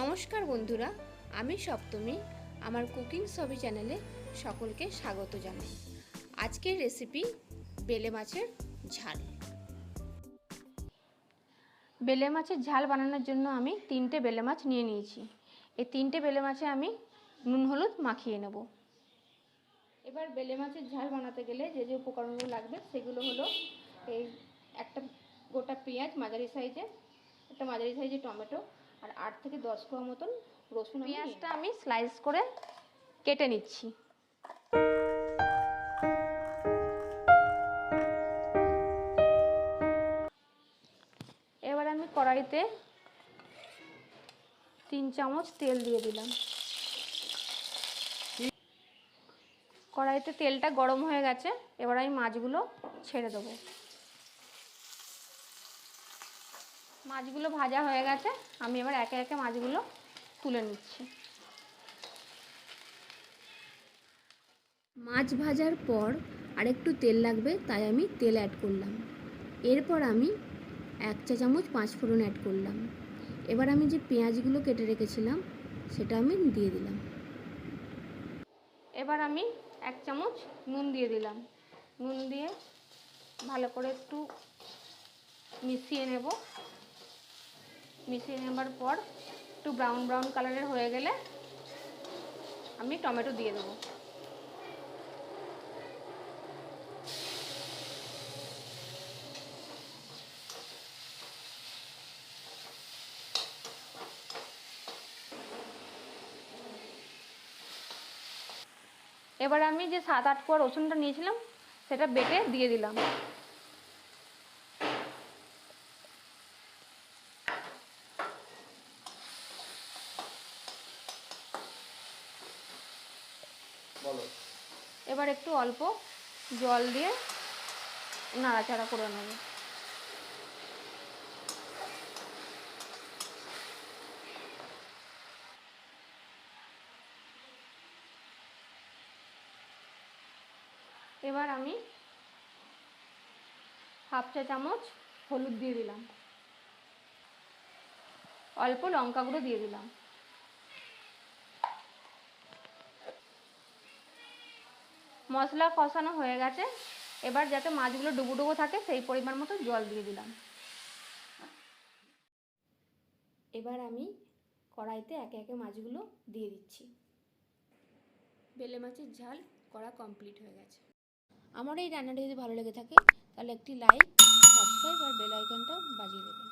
নমস্কার বন্ধুরা, আমি সপ্তমী। আমার কুকিং সবই চ্যানেলে সকলকে স্বাগত জানাই। আজকের রেসিপি বেলে মাছের ঝাল। বেলে মাছের ঝাল বানানোর জন্য আমি 3টে বেলে মাছ নিয়ে নিয়েছি। এই 3টে বেলে মাছে আমি নুন হলুদ মাখিয়ে নেব। এবার বেলে মাছের ঝাল বানাতে গেলে যে যে উপকরণগুলো লাগবে সেগুলো হলো এই একটা গোটা পেঁয়াজ মাঝারি সাইজে, একটা মাঝারি সাইজের টমেটো, আর 8 থেকে 10 কোয়া মতন রসুন। পেঁয়াজটা আমি স্লাইস করে কেটে নিচ্ছি। এবার আমি কড়াইতে 3 চামচ তেল দিয়ে দিলাম। কড়াইতে তেলটা গরম হয়ে গেছে, এবার আমি মাছগুলো ছেড়ে দেবো। মাছগুলো ভাজা হয়ে গেছে, আমি এবার একে একে মাছগুলো তুলে নিচ্ছি। মাছ ভাজার পর আরেকটু তেল লাগবে, তাই আমি তেল অ্যাড করলাম। এরপর আমি 1 চা চামচ 5 ফোড়ন অ্যাড করলাম। এবার আমি যে পেঁয়াজগুলো কেটে রেখেছিলাম সেটা আমি দিয়ে দিলাম। এবার আমি 1 চামচ নুন দিয়ে দিলাম। নুন দিয়ে ভালো করে একটু মিশিয়ে নেব। মিশিয়ে নেবার পর একটু ব্রাউন ব্রাউন কালারের হয়ে গেলে আমি টমেটো দিয়ে দেবো। এবার আমি যে 7-8 কোয়া রসুনটা নিয়েছিলাম সেটা বেটে দিয়ে দিলাম। এবার একটু অল্প জল দিয়ে নাড়াচাড়া করে নেব। এবার আমি 1/2 চা চামচ হলুদ দিয়ে দিলাম। অল্প লঙ্কা গুঁড়ো দিয়ে দিলাম। মশলা কষানো হয়ে গেছে, এবার যাতে মাছগুলো ডুবো ডুবো থাকে সেই পরিমাণ মতো জল দিয়ে দিলাম। এবার আমি কড়াইতে একে একে মাছগুলো দিয়ে দিচ্ছি। বেলে মাছের ঝাল করা কমপ্লিট হয়ে গেছে। আমার এই রান্নাটা যদি ভালো লেগে থাকে তাহলে একটি লাইক, সাবস্ক্রাইব আর বেল আইকনটা বাজিয়ে দেবেন।